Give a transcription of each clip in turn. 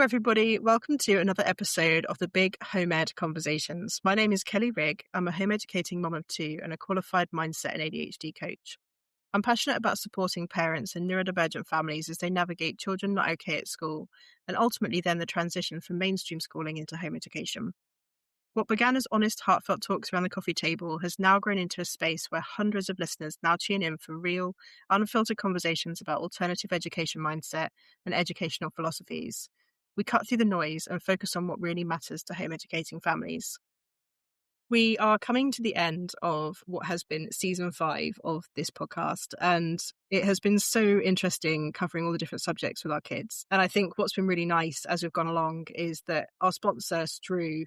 everybody. Welcome to another episode of the Big Home Ed Conversations. My name is Kelly Rigg. I'm a home educating mum of two and a qualified mindset and ADHD coach. I'm passionate about supporting parents and neurodivergent families as they navigate children not okay at school and ultimately then the transition from mainstream schooling into home education. What began as honest, heartfelt talks around the coffee table has now grown into a space where hundreds of listeners now tune in for real, unfiltered conversations about alternative education mindset and educational philosophies. We cut through the noise and focus on what really matters to home educating families. We are coming to the end of what has been season 5 of this podcast, and it has been so interesting covering all the different subjects with our kids. And I think what's been really nice as we've gone along is that our sponsor, Strew,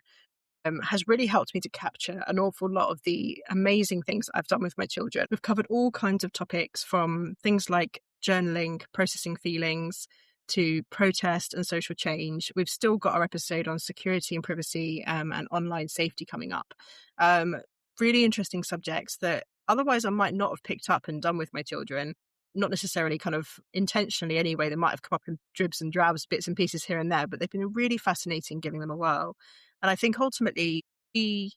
has really helped me to capture an awful lot of the amazing things I've done with my children. We've covered all kinds of topics from things like journaling, processing feelings, to protest and social change. We've still got our episode on security and privacy and online safety coming up. Really interesting subjects that otherwise I might not have picked up and done with my children. Not necessarily kind of intentionally anyway. They might have come up in dribs and drabs, bits and pieces here and there, but they've been really fascinating giving them a whirl. And I think ultimately we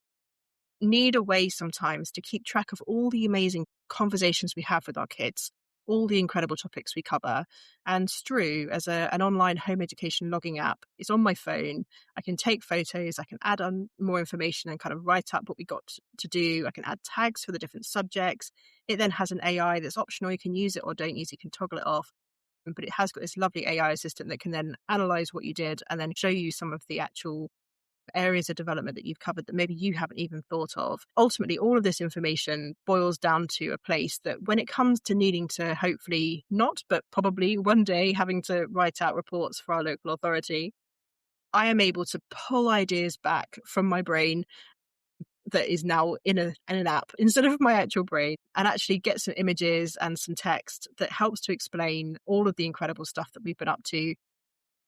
need a way sometimes to keep track of all the amazing conversations we have with our kids, all the incredible topics we cover. And Strew, as an online home education logging app, is on my phone. I can take photos, I can add on more information and kind of write up what we got to do. I can add tags for the different subjects. It then has an AI that's optional. You can use it or don't use it. You can toggle it off. But it has got this lovely AI assistant that can then analyze what you did and then show you some of the actual areas of development that you've covered that maybe you haven't even thought of. Ultimately, all of this information boils down to a place that when it comes to needing to hopefully not, but probably one day having to write out reports for our local authority, I am able to pull ideas back from my brain that is now in an app instead of my actual brain and actually get some images and some text that helps to explain all of the incredible stuff that we've been up to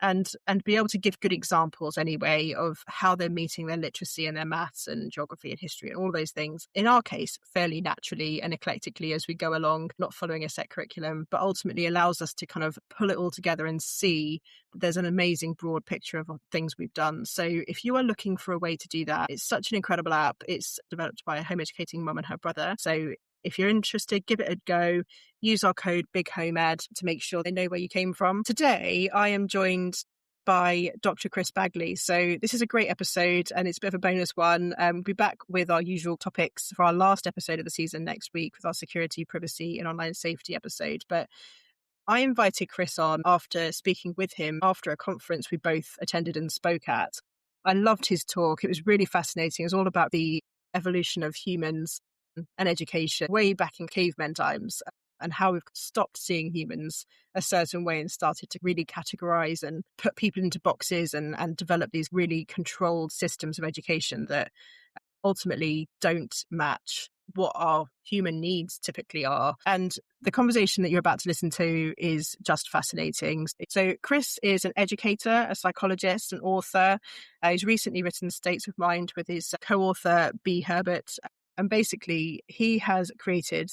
and be able to give good examples anyway of how they're meeting their literacy and their maths and geography and history and all those things, in our case, fairly naturally and eclectically as we go along, not following a set curriculum, but ultimately allows us to kind of pull it all together and see that there's an amazing broad picture of things we've done. So if you are looking for a way to do that, it's such an incredible app. It's developed by a home educating mum and her brother. So if you're interested, give it a go. Use our code BIGHOMEED to make sure they know where you came from. Today, I am joined by Dr. Chris Bagley. So this is a great episode and it's a bit of a bonus one. We'll be back with our usual topics for our last episode of the season next week with our security, privacy and online safety episode. But I invited Chris on after speaking with him after a conference we both attended and spoke at. I loved his talk. It was really fascinating. It was all about the evolution of humans and education way back in caveman times and how we've stopped seeing humans a certain way and started to really categorize and put people into boxes and develop these really controlled systems of education that ultimately don't match what our human needs typically are. And the conversation that you're about to listen to is just fascinating. So Chris is an educator, a psychologist, an author. He's recently written States of Mind with his co-author, Herbert. And basically, he has created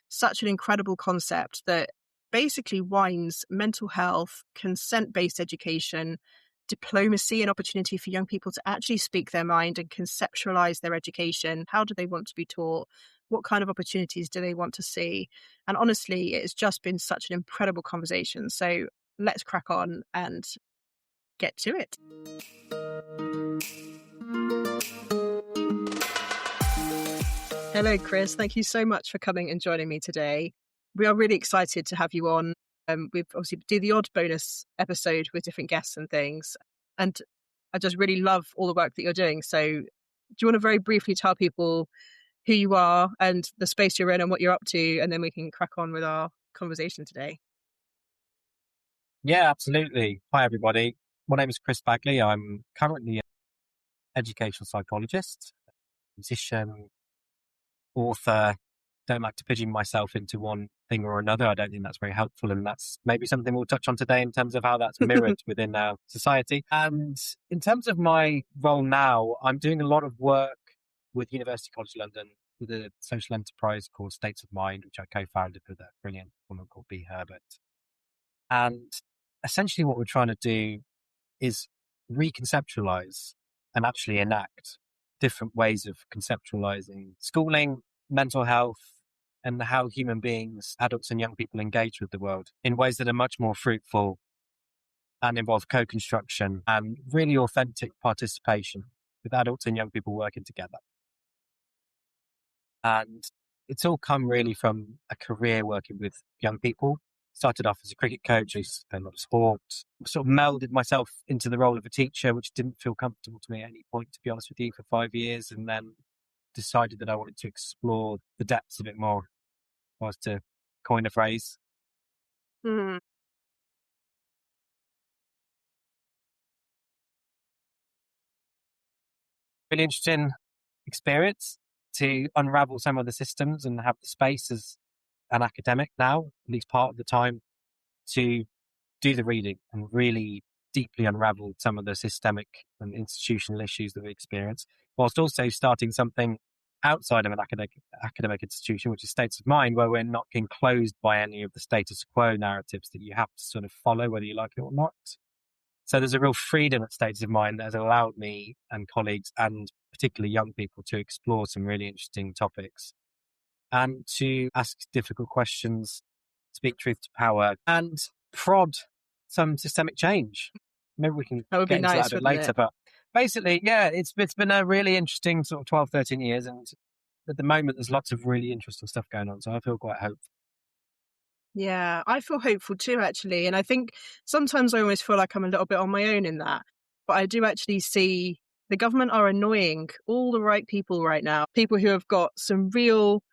such an incredible concept that basically winds mental health, consent-based education, diplomacy, and opportunity for young people to actually speak their mind and conceptualize their education. How do they want to be taught? What kind of opportunities do they want to see? And honestly, it's just been such an incredible conversation. So let's crack on and get to it. Hello, Chris. Thank you so much for coming and joining me today. We are really excited to have you on. We've obviously do the odd bonus episode with different guests and things. And I just really love all the work that you're doing. So do you want to very briefly tell people who you are and the space you're in and what you're up to? And then we can crack on with our conversation today. Yeah, absolutely. Hi, everybody. My name is Chris Bagley. I'm currently an educational psychologist, musician, author. Don't like to pigeon myself into one thing or another. I don't think that's very helpful. And that's maybe something we'll touch on today in terms of how that's mirrored within our society. And in terms of my role now, I'm doing a lot of work with University College London with a social enterprise called States of Mind, which I co-founded with a brilliant woman called Herbert. And essentially what we're trying to do is reconceptualize and actually enact different ways of conceptualizing schooling, mental health, and how human beings, adults and young people, engage with the world in ways that are much more fruitful and involve co-construction and really authentic participation with adults and young people working together. And it's all come really from a career working with young people. Started off as a cricket coach, I used to play a lot of sport, sort of melded myself into the role of a teacher, which didn't feel comfortable to me at any point, to be honest with you, for 5 years, and then decided that I wanted to explore the depths a bit more, was to coin a phrase. Mm. Really interesting experience to unravel some of the systems and have the space as an academic now, at least part of the time, to do the reading and really deeply unravel some of the systemic and institutional issues that we experience, whilst also starting something outside of an academic institution, which is States of Mind, where we're not enclosed by any of the status quo narratives that you have to sort of follow, whether you like it or not. So there's a real freedom at States of Mind that has allowed me and colleagues, and particularly young people, to explore some really interesting topics and to ask difficult questions, speak truth to power, and prod some systemic change. Maybe we can That would get be into that nice, a bit wouldn't later. it? But basically, yeah, it's been a really interesting sort of 12, 13 years. And at the moment, there's lots of really interesting stuff going on. So I feel quite hopeful. Yeah, I feel hopeful too, actually. And I think sometimes I almost feel like I'm a little bit on my own in that. But I do actually see the government are annoying all the right people right now, people who have got some real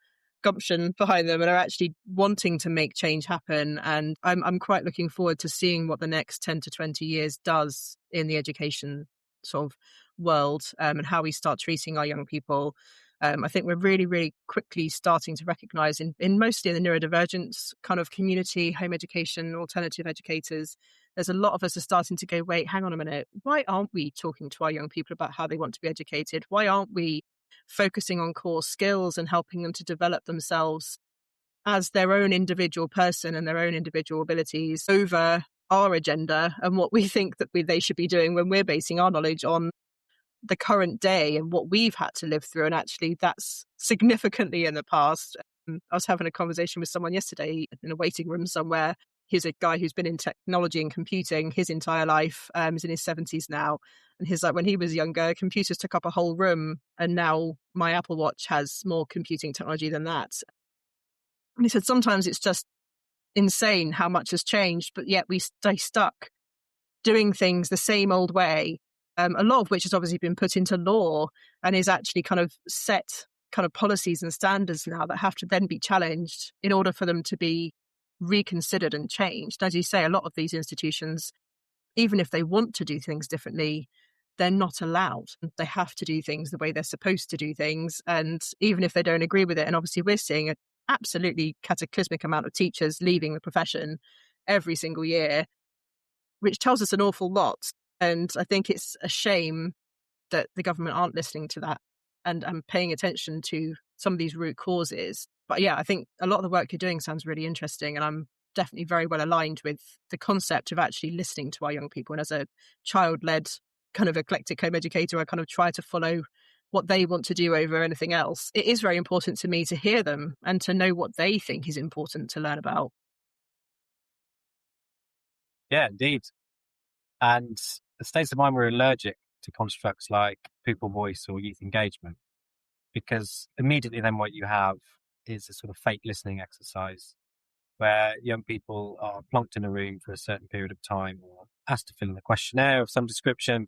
gumption behind them and are actually wanting to make change happen. And I'm quite looking forward to seeing what the next 10 to 20 years does in the education sort of world, and how we start treating our young people. I think we're really, really quickly starting to recognise in mostly the neurodivergence kind of community, home education, alternative educators, there's a lot of us are starting to go, wait, hang on a minute. Why aren't we talking to our young people about how they want to be educated? Why aren't we focusing on core skills and helping them to develop themselves as their own individual person and their own individual abilities over our agenda and what we think that they should be doing when we're basing our knowledge on the current day and what we've had to live through. And actually, that's significantly in the past. I was having a conversation with someone yesterday in a waiting room somewhere. He's a guy who's been in technology and computing his entire life. He's in his 70s now. And he's like, when he was younger, computers took up a whole room. And now my Apple Watch has more computing technology than that. And he said, sometimes it's just insane how much has changed, but yet we stay stuck doing things the same old way. A lot of which has obviously been put into law and is actually kind of set kind of policies and standards now that have to then be challenged in order for them to be reconsidered and changed. As you say, a lot of these institutions, even if they want to do things differently, they're not allowed. They have to do things the way they're supposed to do things. And even if they don't agree with it, and obviously we're seeing an absolutely cataclysmic amount of teachers leaving the profession every single year, which tells us an awful lot. And I think it's a shame that the government aren't listening to that and paying attention to some of these root causes. But yeah, I think a lot of the work you're doing sounds really interesting. And I'm definitely very well aligned with the concept of actually listening to our young people. And as a child-led kind of eclectic home educator, I kind of try to follow what they want to do over anything else. It is very important to me to hear them and to know what they think is important to learn about. Yeah, indeed. And the States of Mind were allergic to constructs like pupil voice or youth engagement, because immediately then what you have is a sort of fake listening exercise where young people are plonked in a room for a certain period of time or asked to fill in a questionnaire of some description.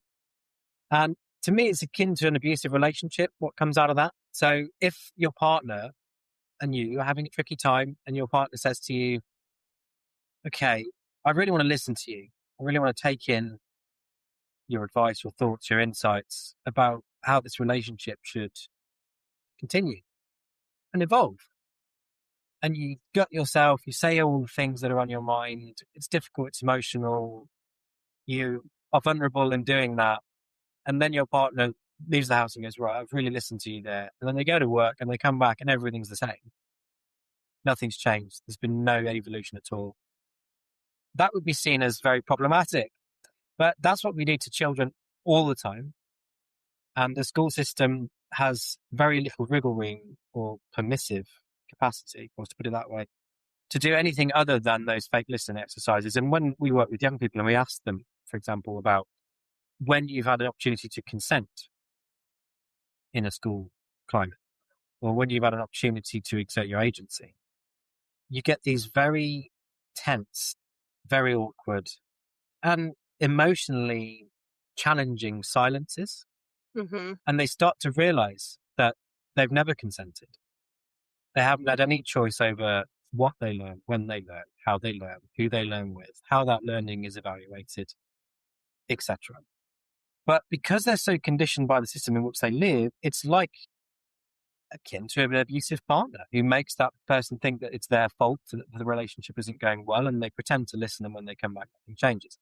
And to me, it's akin to an abusive relationship, what comes out of that. So if your partner and you are having a tricky time and your partner says to you, okay, I really want to listen to you. I really want to take in your advice, your thoughts, your insights about how this relationship should continue and evolve. And you gut yourself, you say all the things that are on your mind. It's difficult, it's emotional. You are vulnerable in doing that. And then your partner leaves the house and goes, right, I've really listened to you there. And then they go to work and they come back and everything's the same. Nothing's changed. There's been no evolution at all. That would be seen as very problematic. But that's what we do to children all the time. And the school system has very little wriggle room or permissive capacity, or to put it that way, to do anything other than those fake listening exercises. And when we work with young people and we ask them, for example, about when you've had an opportunity to consent in a school climate, or when you've had an opportunity to exert your agency, you get these very tense, very awkward, and emotionally challenging silences. Mm-hmm. And they start to realize that they've never consented. They haven't had any choice over what they learn, when they learn, how they learn, who they learn with, how that learning is evaluated, etc. But because they're so conditioned by the system in which they live, it's like akin to an abusive partner who makes that person think that it's their fault, that the relationship isn't going well, and they pretend to listen, and when they come back, nothing changes.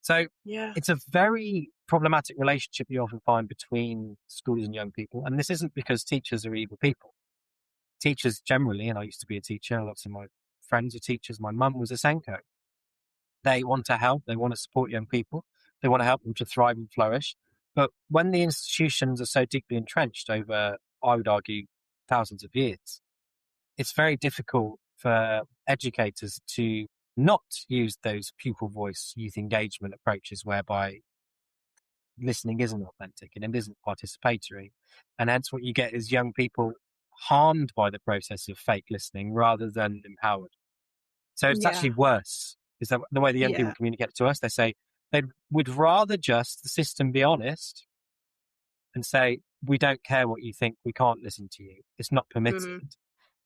So it's a very problematic relationship you often find between schools and young people. And this isn't because teachers are evil people. Teachers generally, and I used to be a teacher, lots of my friends are teachers, my mum was a Senko. They want to help, they want to support young people, they want to help them to thrive and flourish. But when the institutions are so deeply entrenched over, I would argue, thousands of years, it's very difficult for educators to not use those pupil voice youth engagement approaches whereby listening isn't authentic and it isn't participatory. And hence what you get is young people harmed by the process of fake listening rather than empowered. So it's actually worse. Is that the way the young people communicate it to us? They say they would rather just the system be honest and say, we don't care what you think, we can't listen to you, it's not permitted,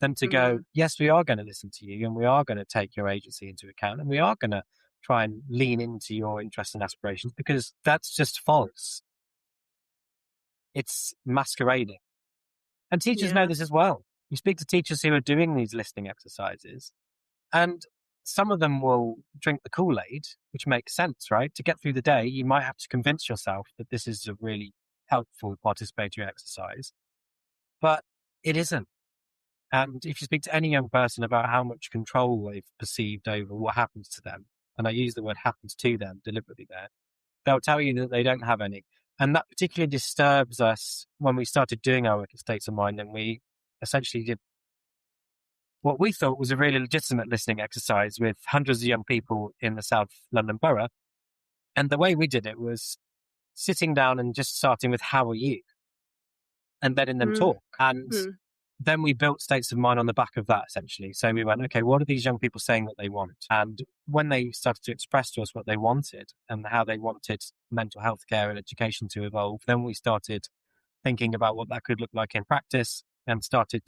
than to go, yes, we are going to listen to you and we are going to take your agency into account and we are going to try and lean into your interests and aspirations, because that's just false. It's masquerading. And teachers know this as well. You speak to teachers who are doing these listening exercises, and some of them will drink the Kool-Aid, which makes sense, right? To get through the day, you might have to convince yourself that this is a really helpful participatory exercise, but it isn't. And if you speak to any young person about how much control they've perceived over what happens to them, and I use the word happens to them deliberately there, they'll tell you that they don't have any. And that particularly disturbs us when we started doing our work at States of Mind, and we essentially did what we thought was a really legitimate listening exercise with hundreds of young people in the South London borough. And the way we did it was sitting down and just starting with, how are you? And letting them talk. And then we built States of Mind on the back of that, essentially. So we went, okay, what are these young people saying that they want? And when they started to express to us what they wanted and how they wanted mental health care and education to evolve, then we started thinking about what that could look like in practice and started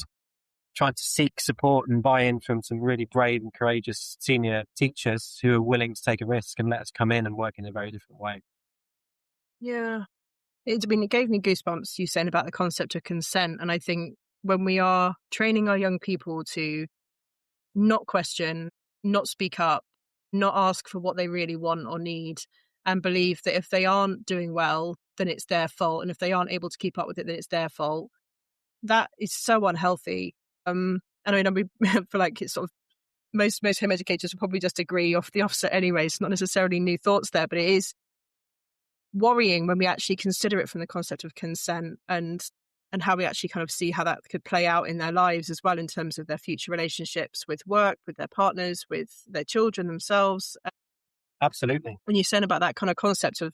trying to seek support and buy-in from some really brave and courageous senior teachers who are willing to take a risk and let us come in and work in a very different way. Yeah. It gave me goosebumps, you saying about the concept of consent. And I think when we are training our young people to not question, not speak up, not ask for what they really want or need, and believe that if they aren't doing well, then it's their fault. And if they aren't able to keep up with it, then it's their fault. That is so unhealthy. And I mean, I feel like it's sort of most home educators will probably just agree off the offset anyway. It's not necessarily new thoughts there, but it is worrying when we actually consider it from the concept of consent and how we actually kind of see how that could play out in their lives as well, in terms of their future relationships with work, with their partners, with their children themselves. Absolutely. When you're saying about that kind of concept of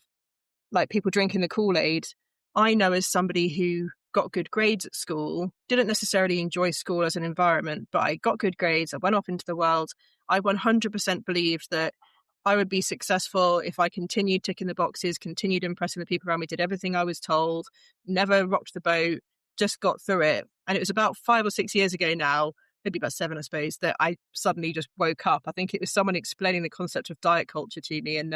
like people drinking the Kool-Aid, I know as somebody who got good grades at school, didn't necessarily enjoy school as an environment, but I got good grades, I went off into the world. I 100% believed that I would be successful if I continued ticking the boxes, continued impressing the people around me, did everything I was told, never rocked the boat, just got through it. And it was about 5 or 6 years ago now, maybe about 7, I suppose, that I suddenly just woke up. I think it was someone explaining the concept of diet culture to me and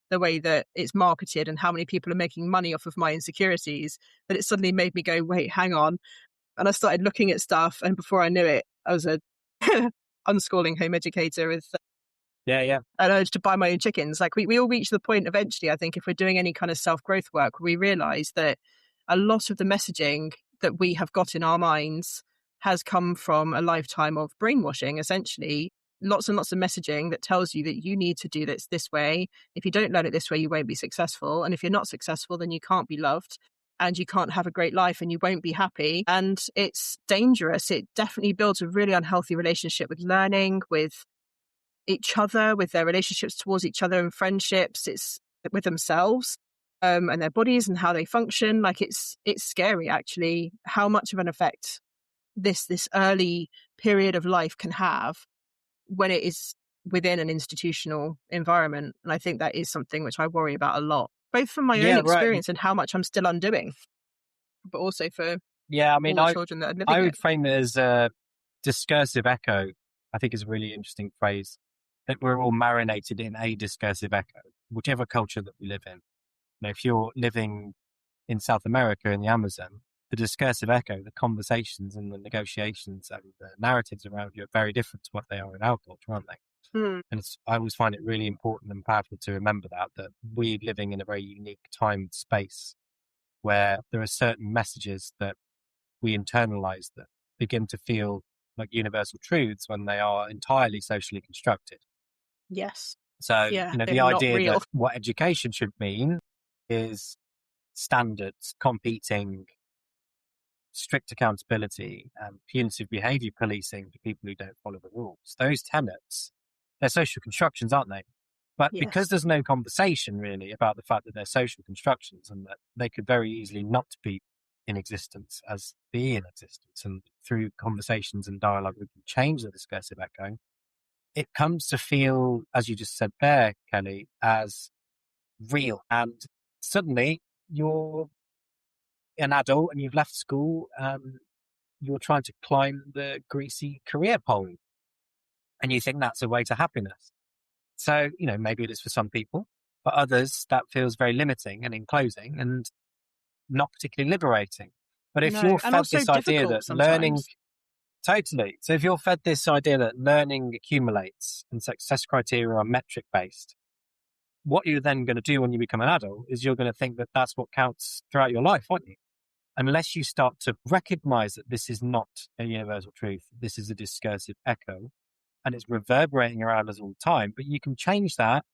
the way that it's marketed and how many people are making money off of my insecurities, that it suddenly made me go, wait, hang on. And I started looking at stuff. And before I knew it, I was a unschooling home educator with an urge to buy my own chickens. Like we all reach the point eventually, I think, if we're doing any kind of self-growth work, we realize that a lot of the messaging that we have got in our minds has come from a lifetime of brainwashing, essentially. lots and lots of messaging that tells you that you need to do this way. If you don't learn it this way, you won't be successful. And if you're not successful, then you can't be loved and you can't have a great life and you won't be happy. And it's dangerous. It definitely builds a really unhealthy relationship with learning, with each other, with their relationships towards each other and friendships. It's with themselves and their bodies and how they function. Like it's scary, actually, how much of an effect this early period of life can have when it is within an institutional environment. And I think that is something which I worry about a lot, both from my own experience and how much I'm still undoing, but also for all the children that are living I would frame it as a discursive echo. I think is a really interesting phrase, that we're all marinated in a discursive echo, whichever culture that we live in. If you're living in South America in the Amazon, the discursive echo, the conversations and the negotiations and the narratives around you are very different to what they are in our culture, aren't they? And I always find it really important and powerful to remember that we're living in a very unique time and space where there are certain messages that we internalize that begin to feel like universal truths when they are entirely socially constructed. Yes. So, the idea that what education should mean is standards, competing, strict accountability, and punitive behavior policing for people who don't follow the rules. Those tenets, they're social constructions, aren't they? But because there's no conversation really about the fact that they're social constructions and that they could very easily not be in existence as be in existence, and through conversations and dialogue we can change the discursive echo, it comes to feel, as you just said there, Kelly, as real. And suddenly you're an adult and you've left school, you're trying to climb the greasy career pole and you think that's a way to happiness. So, maybe it is for some people, but others that feels very limiting and enclosing and not particularly liberating. But if you're fed this idea that learning, totally. So if you're fed this idea that learning accumulates and success criteria are metric based, what you're then going to do when you become an adult is you're going to think that that's what counts throughout your life, aren't you? Unless you start to recognize that this is not a universal truth, this is a discursive echo, and it's reverberating around us all the time. But you can change that.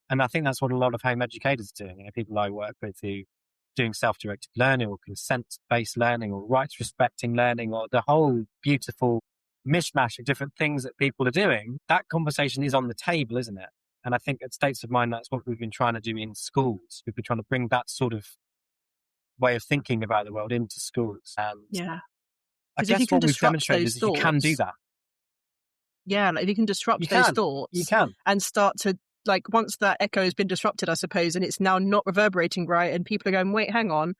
And I think that's what a lot of home educators are doing. People I work with who doing self-directed learning or consent-based learning or rights-respecting learning or the whole beautiful mishmash of different things that people are doing, that conversation is on the table, isn't it? And I think at States of Mind, that's what we've been trying to do in schools. We've been trying to bring that sort of way of thinking about the world into schools. And I guess what we've demonstrated is you can do that. Yeah, like if you can disrupt those thoughts, you can, and start to, like, once that echo has been disrupted, I suppose, and it's now not reverberating right, and people are going, wait, hang on,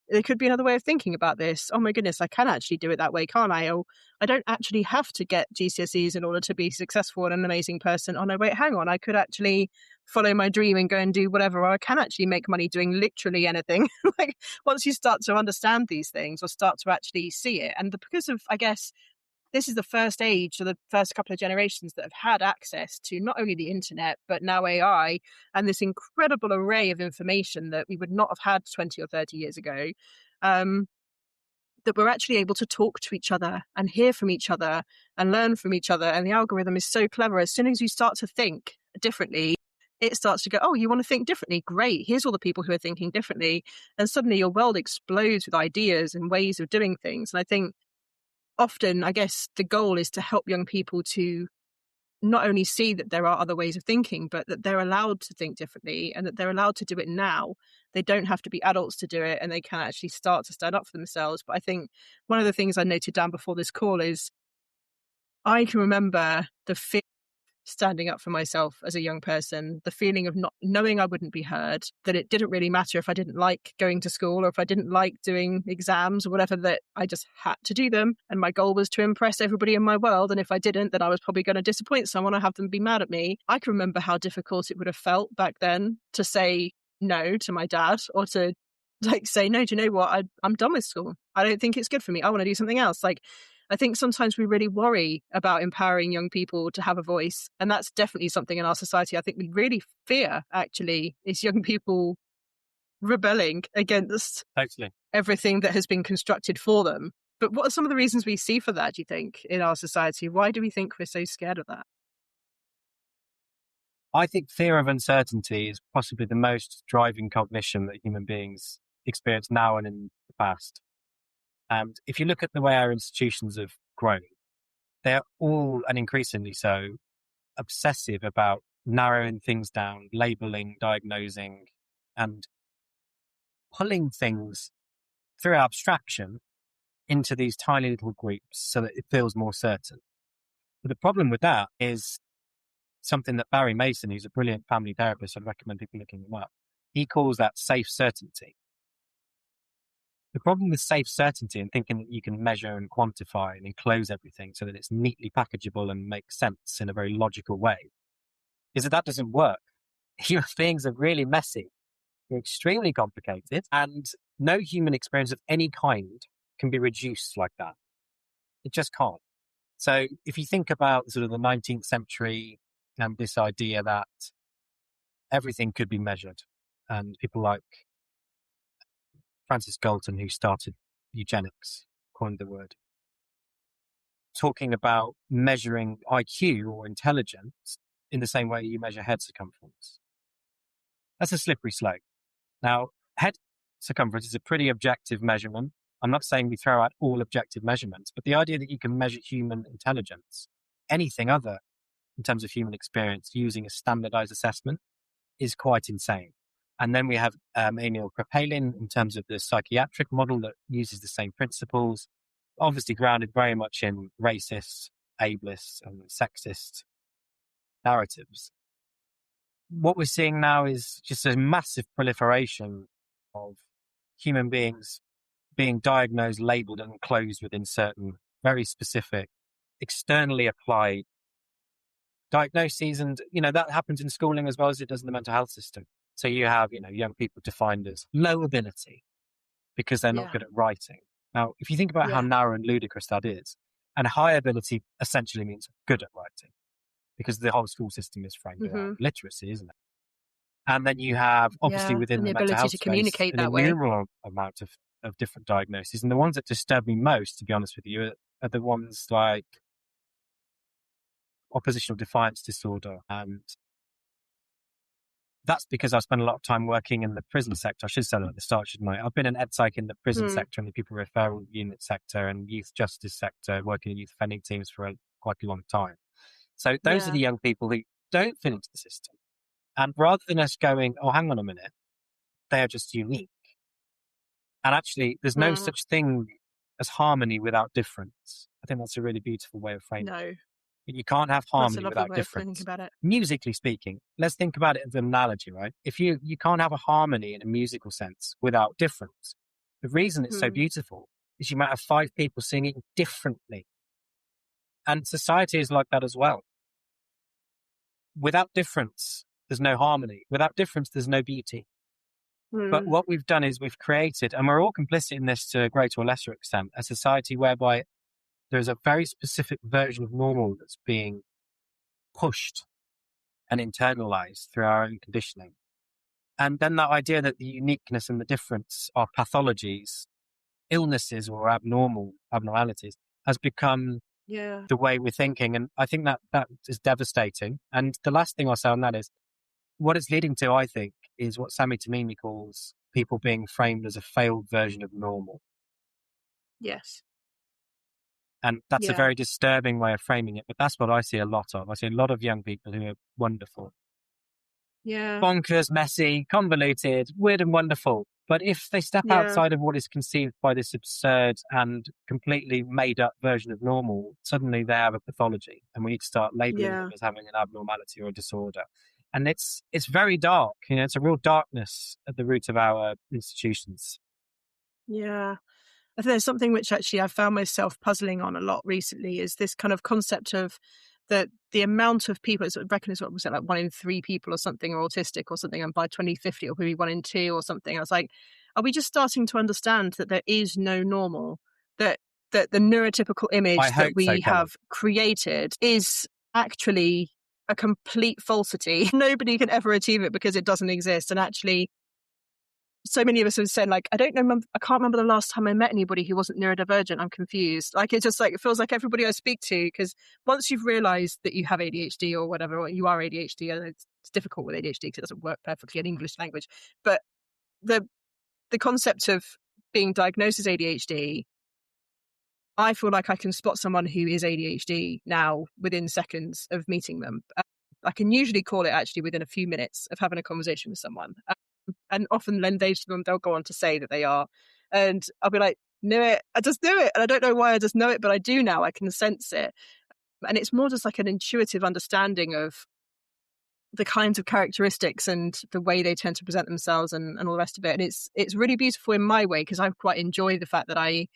there could be another way of thinking about this. Oh my goodness, I can actually do it that way, can't I? Or I don't actually have to get GCSEs in order to be successful and an amazing person. Oh no, wait, hang on, I could actually follow my dream and go and do whatever, or I can actually make money doing literally anything. Like, once you start to understand these things or start to actually see it, and because of, I guess, this is the first age or the first couple of generations that have had access to not only the internet, but now AI and this incredible array of information that we would not have had 20 or 30 years ago, that we're actually able to talk to each other and hear from each other and learn from each other. And the algorithm is so clever. As soon as you start to think differently, it starts to go, oh, you want to think differently? Great. Here's all the people who are thinking differently. And suddenly your world explodes with ideas and ways of doing things. And I think often, I guess, the goal is to help young people to not only see that there are other ways of thinking, but that they're allowed to think differently and that they're allowed to do it now. They don't have to be adults to do it, and they can actually start to stand up for themselves. But I think one of the things I noted down before this call is I can remember the fear standing up for myself as a young person, the feeling of not knowing I wouldn't be heard, that it didn't really matter if I didn't like going to school or if I didn't like doing exams or whatever, that I just had to do them. And my goal was to impress everybody in my world. And if I didn't, then I was probably going to disappoint someone or have them be mad at me. I can remember how difficult it would have felt back then to say no to my dad, or to say, no, do you know what? I'm done with school. I don't think it's good for me. I want to do something else. I think sometimes we really worry about empowering young people to have a voice. And that's definitely something in our society I think we really fear, actually, is young people rebelling against everything that has been constructed for them. But what are some of the reasons we see for that, do you think, in our society? Why do we think we're so scared of that? I think fear of uncertainty is possibly the most driving cognition that human beings experience now and in the past. And if you look at the way our institutions have grown, they're all, and increasingly so, obsessive about narrowing things down, labeling, diagnosing, and pulling things through abstraction into these tiny little groups so that it feels more certain. But the problem with that is something that Barry Mason, who's a brilliant family therapist, I'd recommend people looking him up, he calls that safe certainty. The problem with safe certainty and thinking that you can measure and quantify and enclose everything so that it's neatly packageable and makes sense in a very logical way is that doesn't work. Human beings are really messy. They're extremely complicated, and no human experience of any kind can be reduced like that. It just can't. So if you think about sort of the 19th century and this idea that everything could be measured, and people like Francis Galton, who started eugenics, coined the word, talking about measuring IQ or intelligence in the same way you measure head circumference. That's a slippery slope. Now, head circumference is a pretty objective measurement. I'm not saying we throw out all objective measurements, but the idea that you can measure human intelligence, anything other in terms of human experience, using a standardized assessment is quite insane. And then we have Emil Krepelin in terms of the psychiatric model that uses the same principles, obviously grounded very much in racist, ableist, and sexist narratives. What we're seeing now is just a massive proliferation of human beings being diagnosed, labeled, and enclosed within certain very specific, externally applied diagnoses. And, that happens in schooling as well as it does in the mental health system. So you have, young people defined as low ability because they're not good at writing. Now, if you think about how narrow and ludicrous that is, and high ability essentially means good at writing because the whole school system is framed around literacy, isn't it? And then you have, obviously, within the mental health space, an innumerable amount of different diagnoses. And the ones that disturb me most, to be honest with you, are the ones like oppositional defiance disorder. And that's because I spent a lot of time working in the prison sector. I should have said that at the start, shouldn't I? I've been an ed psych in the prison sector and the people referral unit sector and youth justice sector, working in youth offending teams for quite a long time. So those are the young people who don't fit into the system. And rather than us going, oh, hang on a minute, they are just unique. And actually, there's no such thing as harmony without difference. I think that's a really beautiful way of framing it. You can't have harmony without difference. Musically speaking, let's think about it as an analogy, right? If you can't have a harmony in a musical sense without difference. The reason it's so beautiful is you might have 5 people singing differently. And society is like that as well. Without difference, there's no harmony. Without difference, there's no beauty. But what we've done is we've created, and we're all complicit in this to a greater or lesser extent, a society whereby there's a very specific version of normal that's being pushed and internalized through our own conditioning. And then that idea that the uniqueness and the difference are pathologies, illnesses or abnormalities has become the way we're thinking. And I think that is devastating. And the last thing I'll say on that is what it's leading to, I think, is what Sami Tamimi calls people being framed as a failed version of normal. Yes. And that's a very disturbing way of framing it. But that's what I see a lot of. I see a lot of young people who are wonderful. Yeah. Bonkers, messy, convoluted, weird and wonderful. But if they step outside of what is conceived by this absurd and completely made up version of normal, suddenly they have a pathology and we need to start labeling them as having an abnormality or a disorder. And it's very dark. It's a real darkness at the root of our institutions. Yeah. I think there's something which actually I found myself puzzling on a lot recently is this kind of concept of the amount of people, it's reckoned as what was it, like 1 in 3 people or something are autistic or something, and by 2050 it'll be 1 in 2 or something. I was like, are we just starting to understand that there is no normal, that the neurotypical image that we have created is actually a complete falsity? Nobody can ever achieve it because it doesn't exist. And actually, so many of us have said, like, I can't remember the last time I met anybody who wasn't neurodivergent. I'm confused. Like, it just like, it feels like everybody I speak to, because once you've realized that you have ADHD or whatever, or you are ADHD, and it's difficult with ADHD because it doesn't work perfectly in English language, but the concept of being diagnosed as ADHD, I feel like I can spot someone who is ADHD now within seconds of meeting them. I can usually call it actually within a few minutes of having a conversation with someone. And often then they'll go on to say that they are. And I'll be like, knew it. I just knew it. And I don't know why I just know it, but I do now. I can sense it. And it's more just like an intuitive understanding of the kinds of characteristics and the way they tend to present themselves and all the rest of it. And it's really beautiful in my way, because I quite enjoy the fact that I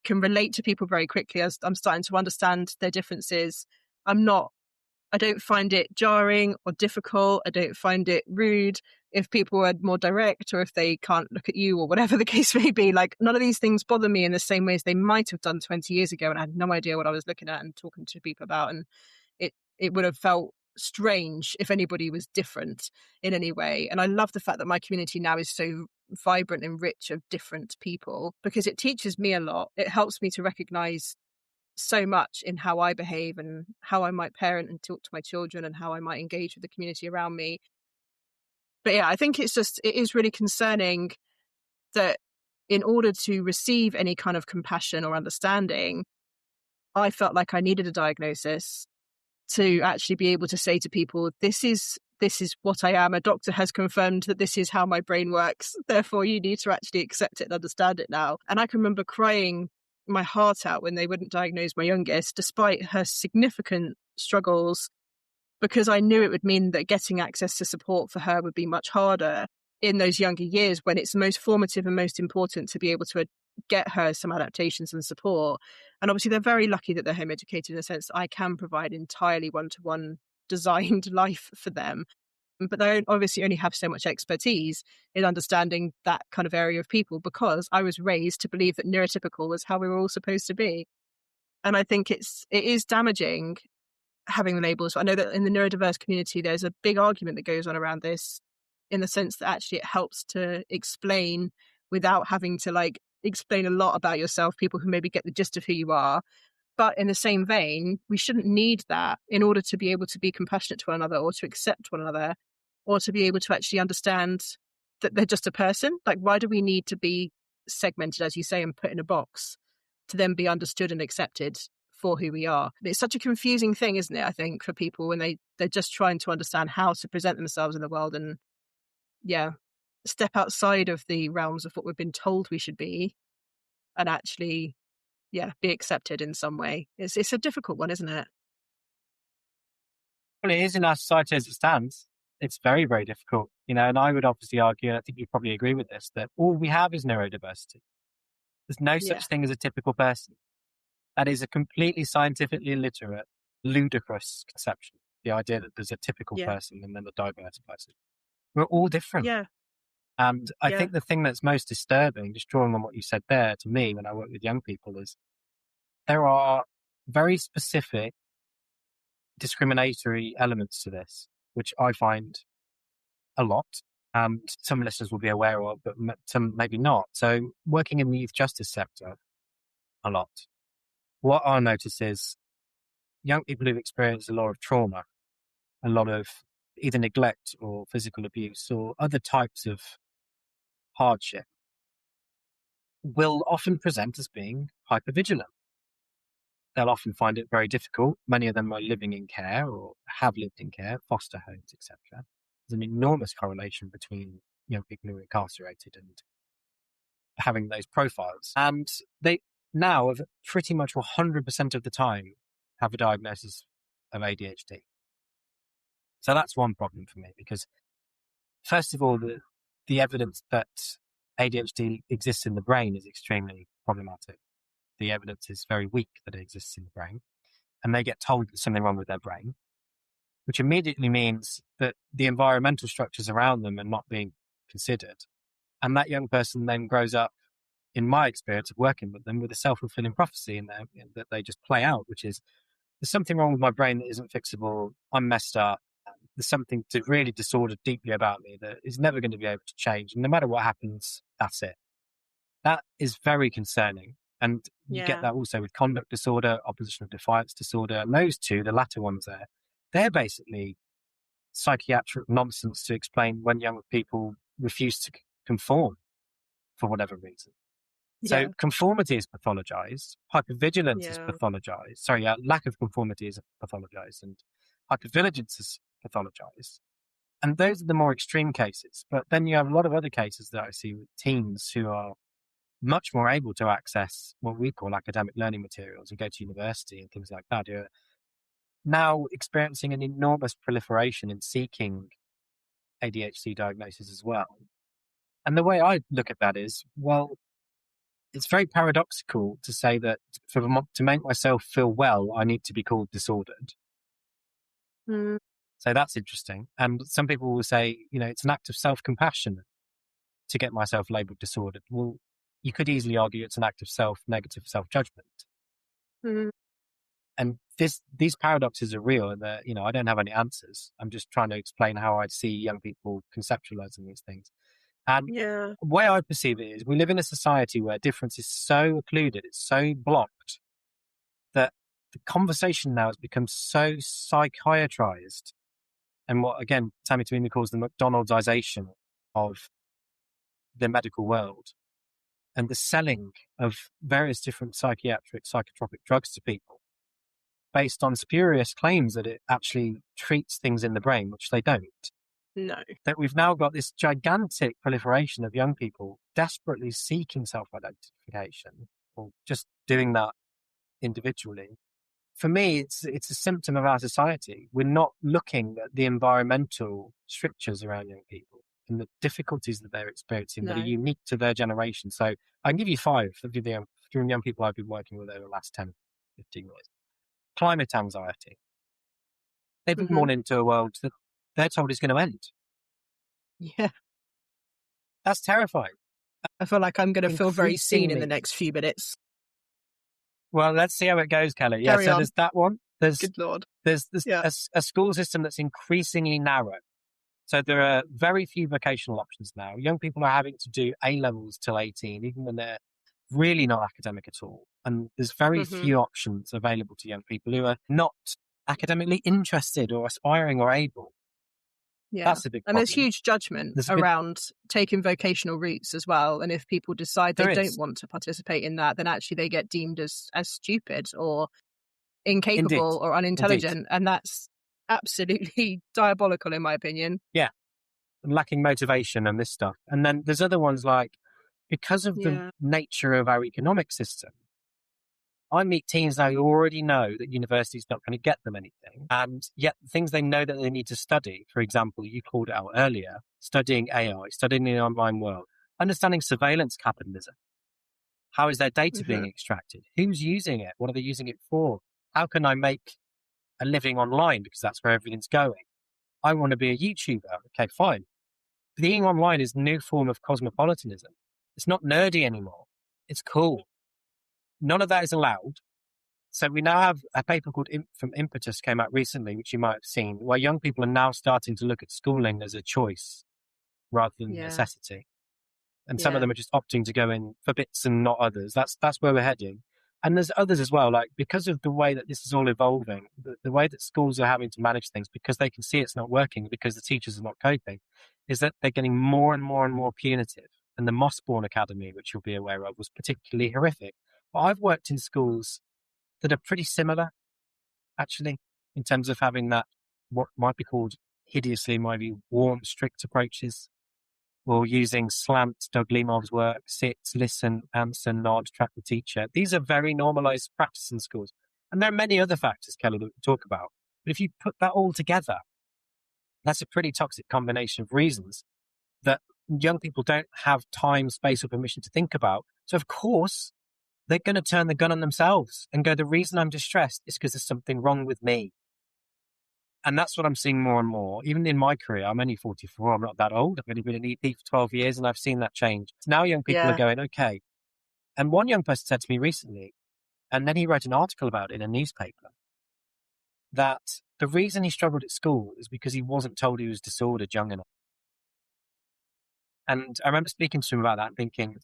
can relate to people very quickly as I'm starting to understand their differences. I don't find it jarring or difficult. I don't find it rude if people are more direct, or if they can't look at you, or whatever the case may be. Like, none of these things bother me in the same way as they might have done 20 years ago, and I had no idea what I was looking at and talking to people about. And it would have felt strange if anybody was different in any way. And I love the fact that my community now is so vibrant and rich of different people, because it teaches me a lot. It helps me to recognize so much in how I behave and how I might parent and talk to my children and how I might engage with the community around me. But yeah, I think it is really concerning that in order to receive any kind of compassion or understanding, I felt like I needed a diagnosis to actually be able to say to people, this is what I am. A doctor has confirmed that this is how my brain works. Therefore, you need to actually accept it and understand it now. And I can remember crying my heart out when they wouldn't diagnose my youngest, despite her significant struggles, because I knew it would mean that getting access to support for her would be much harder in those younger years, when it's most formative and most important to be able to get her some adaptations and support. And obviously they're very lucky that they're home educated, in the sense that I can provide entirely one-to-one designed life for them. But they obviously only have so much expertise in understanding that kind of area of people, because I was raised to believe that neurotypical was how we were all supposed to be. And I think it is damaging having the labels. I know that in the neurodiverse community, there's a big argument that goes on around this, in the sense that actually it helps to explain without having to like explain a lot about yourself, people who maybe get the gist of who you are. But in the same vein, we shouldn't need that in order to be able to be compassionate to one another, or to accept one another, or to be able to actually understand that they're just a person. Like, why do we need to be segmented, as you say, and put in a box to then be understood and accepted for who we are? It's such a confusing thing, isn't it, I think, for people when they're just trying to understand how to present themselves in the world, and step outside of the realms of what we've been told we should be, and actually be accepted in some way. It's a difficult one, isn't it? Well, it is in our society as it stands. It's very, very difficult, and I would obviously argue, and I think you probably agree with this, that all we have is neurodiversity. There's no such thing as a typical person. That is a completely scientifically illiterate, ludicrous conception. The idea that there's a typical person and then a diverse person. We're all different. Yeah. And I think the thing that's most disturbing, just drawing on what you said there, to me when I work with young people, is there are very specific discriminatory elements to this, which I find a lot, and some listeners will be aware of, but some maybe not. So working in the youth justice sector a lot, what I notice is young people who've experienced a lot of trauma, a lot of either neglect or physical abuse or other types of hardship, will often present as being hypervigilant. They'll often find it very difficult. Many of them are living in care or have lived in care, foster homes, etc. There's an enormous correlation between young people who are incarcerated and having those profiles. And they now, have pretty much 100% of the time, have a diagnosis of ADHD. So that's one problem for me, because first of all, the evidence that ADHD exists in the brain is extremely problematic. The evidence is very weak that it exists in the brain, and they get told there's something wrong with their brain, which immediately means that the environmental structures around them are not being considered. And that young person then grows up, in my experience of working with them, with a self-fulfilling prophecy that they just play out, which is, there's something wrong with my brain that isn't fixable. I'm messed up. there's something really disordered deeply about me that is never going to be able to change. And no matter what happens, that's it. That is very concerning. And you get that also with conduct disorder, oppositional defiance disorder. And those two, the latter ones there, they're basically psychiatric nonsense to explain when young people refuse to conform for whatever reason. So conformity is pathologized, hypervigilance is pathologized. Sorry, lack of conformity is pathologized, and hypervigilance is pathologized. And those are the more extreme cases. But then you have a lot of other cases that I see with teens who are much more able to access what we call academic learning materials and go to university and things like that, who are now experiencing an enormous proliferation in seeking ADHD diagnosis as well. And the way I look at that is, well, it's very paradoxical to say that to make myself feel well, I need to be called disordered. Mm. So that's interesting. And some people will say, it's an act of self-compassion to get myself labelled disordered. Well, you could easily argue it's an act of negative self-judgment. Mm. And these paradoxes are real, and I don't have any answers. I'm just trying to explain how I see young people conceptualizing these things. And the way I perceive it is we live in a society where difference is so occluded, it's so blocked, that the conversation now has become so psychiatrized. And what, again, Tammy Tamimi calls the McDonald'sization of the medical world, and the selling of various different psychotropic drugs to people based on spurious claims that it actually treats things in the brain, which they don't. No. That we've now got this gigantic proliferation of young people desperately seeking self-identification or just doing that individually. For me, it's a symptom of our society. We're not looking at the environmental strictures around young people and the difficulties that they're experiencing that are unique to their generation. So I can give you 5 of the young people I've been working with over the last 10, 15 years. Climate anxiety. They've been born into a world that they're told is going to end. Yeah. That's terrifying. I feel like I'm going to feel very seen in the next few minutes. Well, let's see how it goes, Kelly. Carry on. There's that one. Good Lord. There's a school system that's increasingly narrow. So there are very few vocational options now. Young people are having to do A-levels till 18, even when they're really not academic at all. And there's very few options available to young people who are not academically interested or aspiring or able. Yeah. That's a big problem. And there's huge judgment around taking vocational routes as well. And if people decide they don't want to participate in that, then actually they get deemed as stupid or incapable or unintelligent. Indeed. And that's absolutely diabolical, in my opinion. Yeah. And lacking motivation and this stuff. And then there's other ones like, because of the nature of our economic system, I meet teens now who already know that university's not going to get them anything. And yet the things they know that they need to study, for example, you called it out earlier, studying AI, studying the online world, understanding surveillance capitalism. How is their data being extracted? Who's using it? What are they using it for? How can I make a living online? Because that's where everything's going. I want to be a YouTuber. Okay, fine. Being online is a new form of cosmopolitanism. It's not nerdy anymore. It's cool. None of that is allowed. So we now have a paper called from Impetus came out recently, which you might have seen, where young people are now starting to look at schooling as a choice rather than necessity. And some of them are just opting to go in for bits and not others. That's where we're heading. And there's others as well, like because of the way that this is all evolving, the way that schools are having to manage things because they can see it's not working, because the teachers are not coping, is that they're getting more and more and more punitive. And the Mossbourne Academy, which you'll be aware of, was particularly horrific. But I've worked in schools that are pretty similar, actually, in terms of having that, what might be called hideously, might be warm, strict approaches, or using SLANT, Doug Limov's work, sit, listen, answer, nod, track the teacher. These are very normalized practices in schools. And there are many other factors, Kelly, that we talk about. But if you put that all together, that's a pretty toxic combination of reasons that young people don't have time, space, or permission to think about. So, of course, they're going to turn the gun on themselves and go, the reason I'm distressed is because there's something wrong with me. And that's what I'm seeing more and more. Even in my career, I'm only 44. I'm not that old. I've only been an EP for 12 years and I've seen that change. So now young people are going, okay. And one young person said to me recently, and then he wrote an article about it in a newspaper, that the reason he struggled at school is because he wasn't told he was disordered young enough. And I remember speaking to him about that and thinking,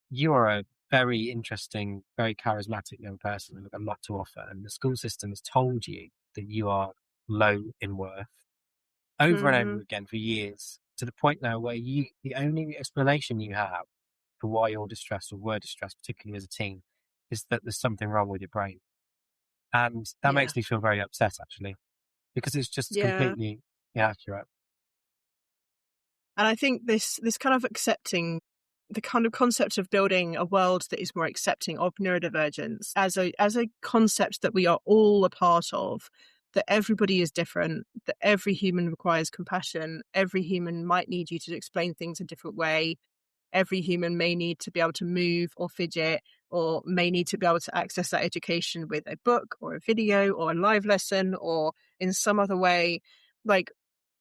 you are a very interesting, very charismatic young person with a lot to offer. And the school system has told you that you are low in worth over and over again for years, to the point now where the only explanation you have for why you're distressed or were distressed, particularly as a teen, is that there's something wrong with your brain. And that makes me feel very upset, actually, because it's just completely inaccurate. And I think this kind of accepting, the kind of concept of building a world that is more accepting of neurodivergence as a concept that we are all a part of, that everybody is different, that every human requires compassion, every human might need you to explain things a different way, every human may need to be able to move or fidget, or may need to be able to access that education with a book or a video or a live lesson or in some other way. Like,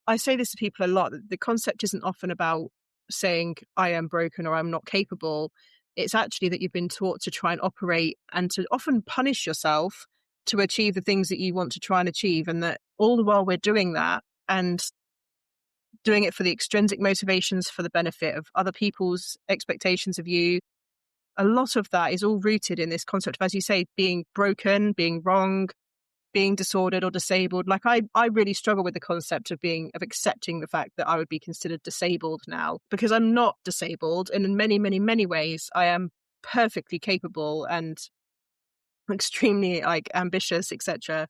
I say this to people a lot, that the concept isn't often about saying I am broken or I'm not capable. It's actually that you've been taught to try and operate and to often punish yourself to achieve the things that you want to try and achieve. And that all the while we're doing that and doing it for the extrinsic motivations, for the benefit of other people's expectations of you, a lot of that is all rooted in this concept of, as you say, being broken, being wrong, being disordered or disabled. Like I really struggle with the concept of accepting the fact that I would be considered disabled now, because I'm not disabled. And in many, many, many ways, I am perfectly capable and extremely ambitious, etc.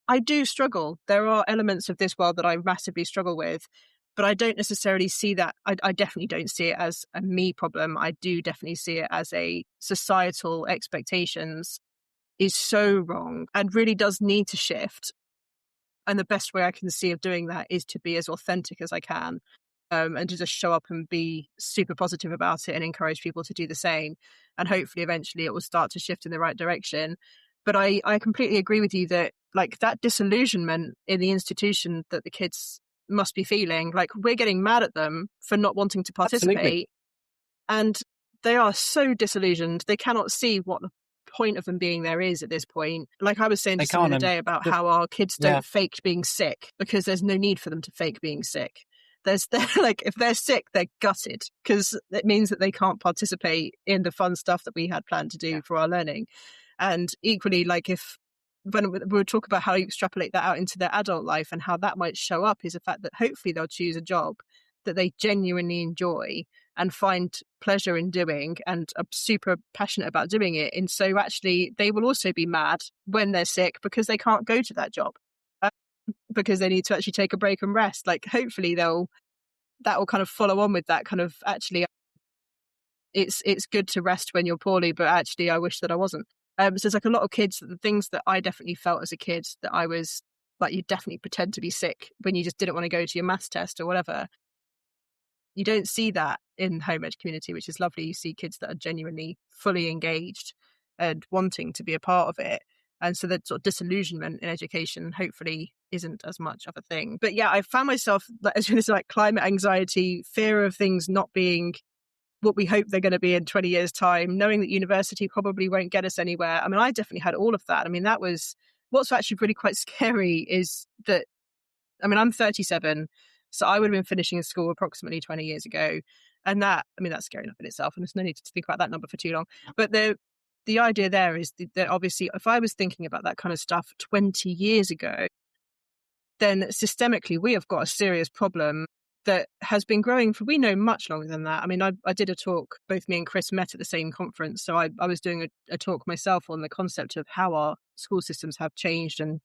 I do struggle. There are elements of this world that I massively struggle with, but I don't necessarily see that. I definitely don't see it as a me problem. I do definitely see it as a societal expectations is so wrong and really does need to shift. And the best way I can see of doing that is to be as authentic as I can, and to just show up and be super positive about it and encourage people to do the same. And hopefully eventually it will start to shift in the right direction. But I completely agree with you that like that disillusionment in the institution that the kids must be feeling, like we're getting mad at them for not wanting to participate. Absolutely. And they are so disillusioned. They cannot see what the point of them being there is at this point. Like I was saying just the other day about how our kids don't fake being sick because there's no need for them to fake being sick. They're like, if they're sick, they're gutted because it means that they can't participate in the fun stuff that we had planned to do for our learning. And equally, like when we'll talk about how you extrapolate that out into their adult life and how that might show up, is the fact that hopefully they'll choose a job that they genuinely enjoy and find pleasure in doing and are super passionate about doing it. And so actually they will also be mad when they're sick because they can't go to that job, because they need to actually take a break and rest. Like hopefully that will kind of follow on with that kind of, actually it's good to rest when you're poorly, but actually I wish that I wasn't. So there's like a lot of kids, the things that I definitely felt as a kid, that I was like, you definitely pretend to be sick when you just didn't want to go to your maths test or whatever. You don't see that in home ed community, which is lovely. You see kids that are genuinely fully engaged and wanting to be a part of it. And so that sort of disillusionment in education hopefully isn't as much of a thing. But yeah, I found myself, as you know, like climate anxiety, fear of things not being what we hope they're going to be in 20 years' time, knowing that university probably won't get us anywhere. I mean, I definitely had all of that. I mean, that was what's actually really quite scary is that, I mean, I'm 37, so I would have been finishing school approximately 20 years ago. And that, I mean, that's scary enough in itself, and there's no need to think about that number for too long. But the idea there is that obviously if I was thinking about that kind of stuff 20 years ago, then systemically we have got a serious problem that has been growing for, we know, much longer than that. I mean, I did a talk, both me and Chris met at the same conference. So I was doing a talk myself on the concept of how our school systems have changed and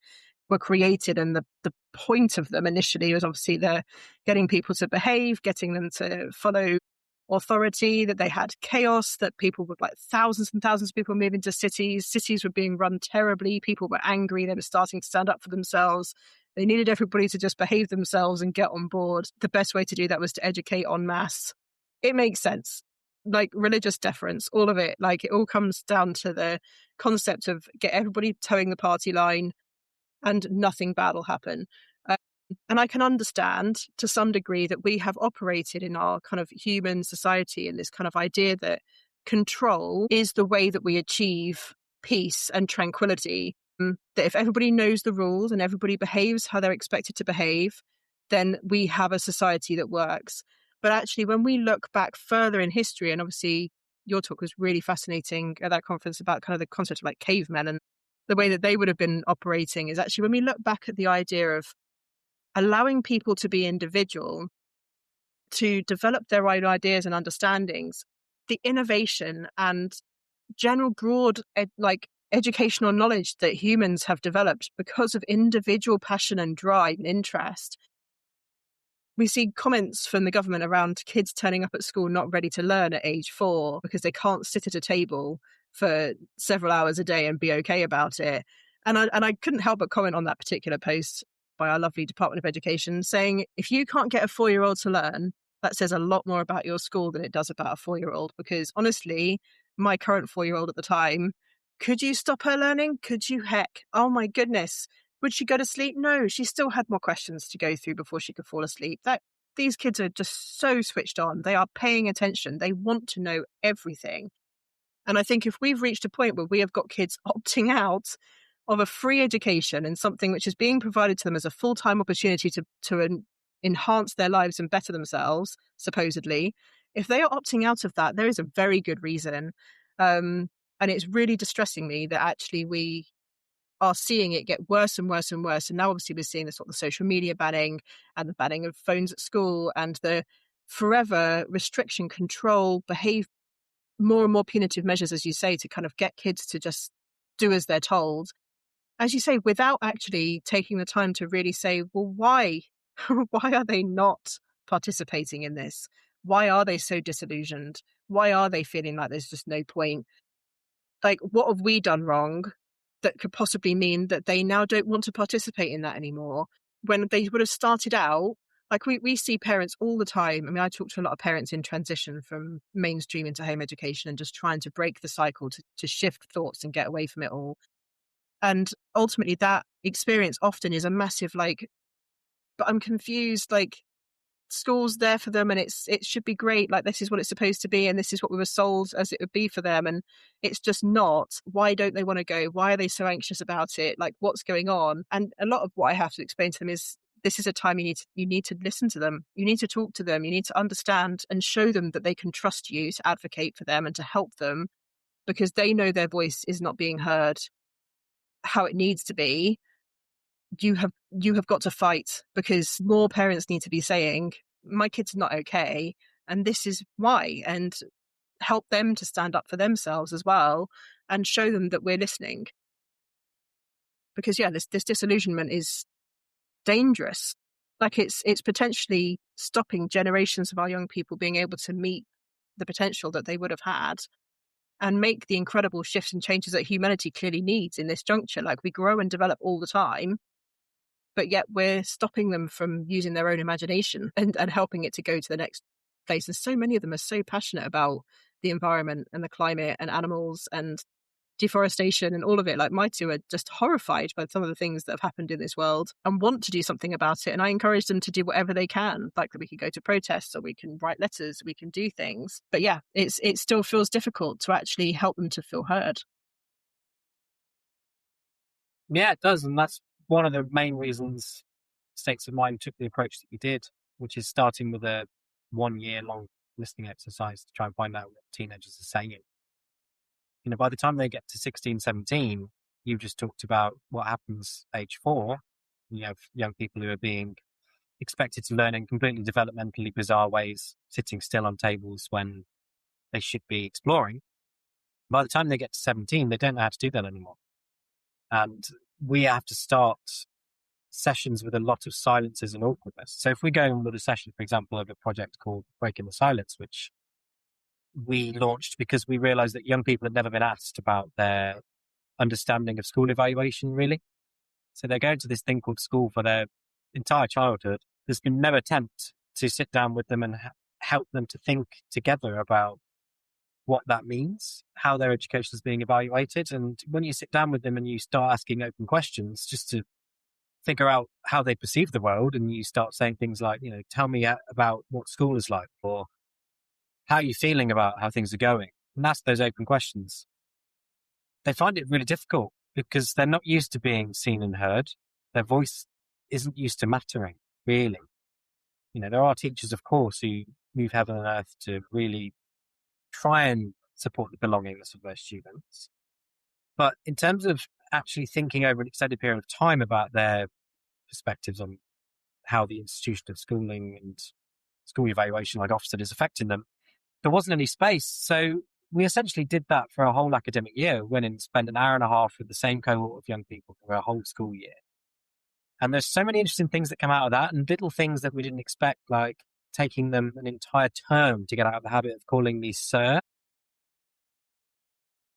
were created. And the point of them initially was obviously the getting people to behave, getting them to follow authority, that they had chaos, that people were like thousands and thousands of people moving to cities. Cities were being run terribly. People were angry. They were starting to stand up for themselves. They needed everybody to just behave themselves and get on board. The best way to do that was to educate en masse. It makes sense. Like religious deference, all of it, like it all comes down to the concept of get everybody towing the party line and nothing bad will happen. And I can understand to some degree that we have operated in our kind of human society in this kind of idea that control is the way that we achieve peace and tranquility. that if everybody knows the rules and everybody behaves how they're expected to behave, then we have a society that works. But actually, when we look back further in history, and obviously your talk was really fascinating at that conference about kind of the concept of like cavemen and the way that they would have been operating, is actually when we look back at the idea of allowing people to be individual, to develop their own ideas and understandings, the innovation and general broad educational knowledge that humans have developed because of individual passion and drive and interest. We see comments from the government around kids turning up at school not ready to learn at age 4 because they can't sit at a table for several hours a day and be okay about it. And I couldn't help but comment on that particular post by our lovely Department of Education, saying, if you can't get a 4-year-old to learn, that says a lot more about your school than it does about a 4-year-old. Because honestly, my current 4-year-old at the time, could you stop her learning? Could you? Heck, oh my goodness. Would she go to sleep? No, she still had more questions to go through before she could fall asleep. These kids are just so switched on. They are paying attention. They want to know everything. And I think if we've reached a point where we have got kids opting out of a free education and something which is being provided to them as a full-time opportunity to enhance their lives and better themselves, supposedly, if they are opting out of that, there is a very good reason. And it's really distressing me that actually we are seeing it get worse and worse and worse. And now obviously we're seeing this sort of the social media banning and the banning of phones at school and the forever restriction, control, behave, more and more punitive measures, as you say, to kind of get kids to just do as they're told. As you say, without actually taking the time to really say, well, why? Why are they not participating in this? Why are they so disillusioned? Why are they feeling like there's just no point? Like, what have we done wrong that could possibly mean that they now don't want to participate in that anymore? When they would have started out, like we see parents all the time. I mean, I talk to a lot of parents in transition from mainstream into home education and just trying to break the cycle to shift thoughts and get away from it all. And ultimately that experience often is a massive, like, but I'm confused, like, school's there for them and it should be great, like this is what it's supposed to be and this is what we were sold as it would be for them, and it's just not. Why don't they want to go? Why are they so anxious about it? Like, what's going on? And a lot of what I have to explain to them is this is a time you need to listen to them, you need to talk to them, you need to understand and show them that they can trust you to advocate for them and to help them, because they know their voice is not being heard how it needs to be. You have got to fight, because more parents need to be saying, my kid's not okay and this is why, and help them to stand up for themselves as well and show them that we're listening. Because this disillusionment is dangerous. Like, it's potentially stopping generations of our young people being able to meet the potential that they would have had and make the incredible shifts and changes that humanity clearly needs in this juncture. Like, we grow and develop all the time, but yet we're stopping them from using their own imagination and helping it to go to the next place. And so many of them are so passionate about the environment and the climate and animals and deforestation and all of it. Like, my two are just horrified by some of the things that have happened in this world and want to do something about it. And I encourage them to do whatever they can. Like, we can go to protests or we can write letters, we can do things. But yeah, it still feels difficult to actually help them to feel heard. Yeah, it does. And that's one of the main reasons States of Mind took the approach that we did, which is starting with a 1-year-long listening exercise to try and find out what teenagers are saying. By the time they get to 16, 17, you've just talked about what happens age 4. You have young people who are being expected to learn in completely developmentally bizarre ways, sitting still on tables when they should be exploring. By the time they get to 17, they don't know how to do that anymore. And we have to start sessions with a lot of silences and awkwardness. So if we go on with a session, for example, of a project called Breaking the Silence, which we launched because we realized that young people had never been asked about their understanding of school evaluation, really. So they're going to this thing called school for their entire childhood. There's been no attempt to sit down with them and help them to think together about what that means, how their education is being evaluated. And when you sit down with them and you start asking open questions just to figure out how they perceive the world, and you start saying things like, tell me about what school is like, or how are you feeling about how things are going, and ask those open questions, they find it really difficult because they're not used to being seen and heard. Their voice isn't used to mattering, really. There are teachers, of course, who move heaven and earth to really try and support the belongingness of their students. But in terms of actually thinking over an extended period of time about their perspectives on how the institution of schooling and school evaluation, like Ofsted, is affecting them, there wasn't any space. So we essentially did that for a whole academic year, went and spent an hour and a half with the same cohort of young people for a whole school year. And there's so many interesting things that come out of that, and little things that we didn't expect, like taking them an entire term to get out of the habit of calling me sir.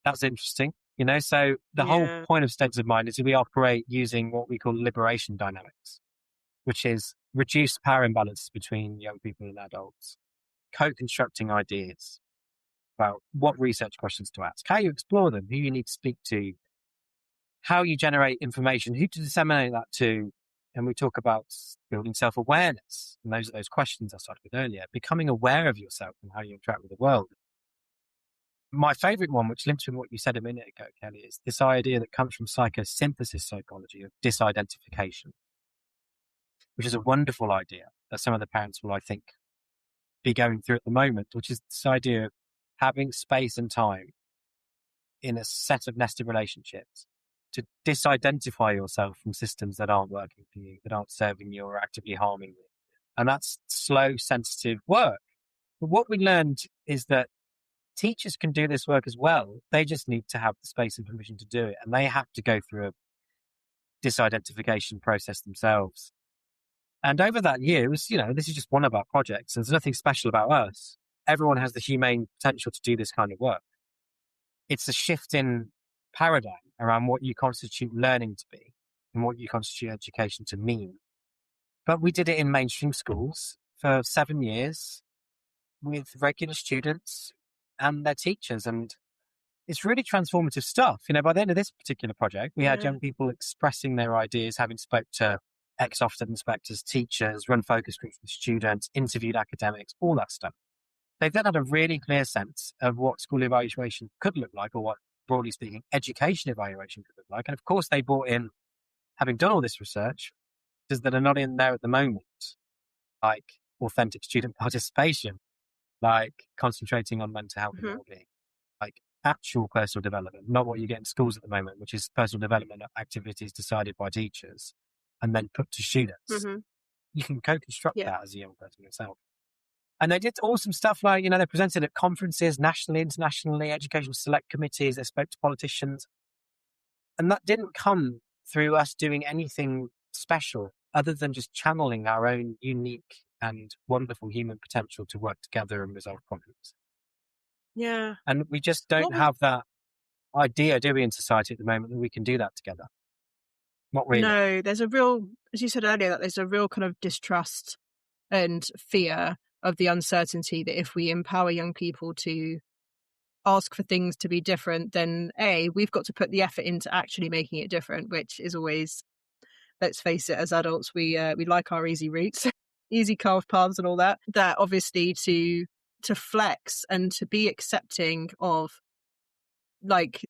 That's interesting. So the whole point of states of mind is that we operate using what we call liberation dynamics, which is reduced power imbalances between young people and adults, co-constructing ideas about what research questions to ask, how you explore them, who you need to speak to, how you generate information, who to disseminate that to. And we talk about building self-awareness. And those are those questions I started with earlier, becoming aware of yourself and how you interact with the world. My favorite one, which links with what you said a minute ago, Kelly, is this idea that comes from psychosynthesis psychology of disidentification, which is a wonderful idea that some of the parents will, I think, be going through at the moment, which is this idea of having space and time in a set of nested relationships to disidentify yourself from systems that aren't working for you, that aren't serving you or actively harming you. And that's slow, sensitive work. But what we learned is that teachers can do this work as well. They just need to have the space and permission to do it. And they have to go through a disidentification process themselves. And over that year, it was, this is just one of our projects. There's nothing special about us. Everyone has the humane potential to do this kind of work. It's a shift in paradigm around what you constitute learning to be and what you constitute education to mean. But we did it in mainstream schools for 7 years with regular students and their teachers. And it's really transformative stuff. By the end of this particular project, we had young people expressing their ideas, having spoke to ex-Ofsted inspectors, teachers, run focus groups with students, interviewed academics, all that stuff. They've then had a really clear sense of what school evaluation could look like, or what, broadly speaking, education evaluation could look like. And of course, they brought in, having done all this research, that are not in there at the moment, like authentic student participation, like concentrating on mental health and well-being, like actual personal development, not what you get in schools at the moment, which is personal development activities decided by teachers and then put to students. You can co-construct that as a young person yourself. And they did awesome stuff like, they presented at conferences, nationally, internationally, education select committees, they spoke to politicians. And that didn't come through us doing anything special other than just channeling our own unique and wonderful human potential to work together and resolve problems. Yeah. And we just don't have that idea, do we, in society at the moment, that we can do that together. Not really. No, there's a real, as you said earlier, that there's a real kind of distrust and fear of the uncertainty that if we empower young people to ask for things to be different, then we've got to put the effort into actually making it different, which is always, let's face it, as adults, we like our easy routes, easy carved paths and all that. That obviously to flex and to be accepting of like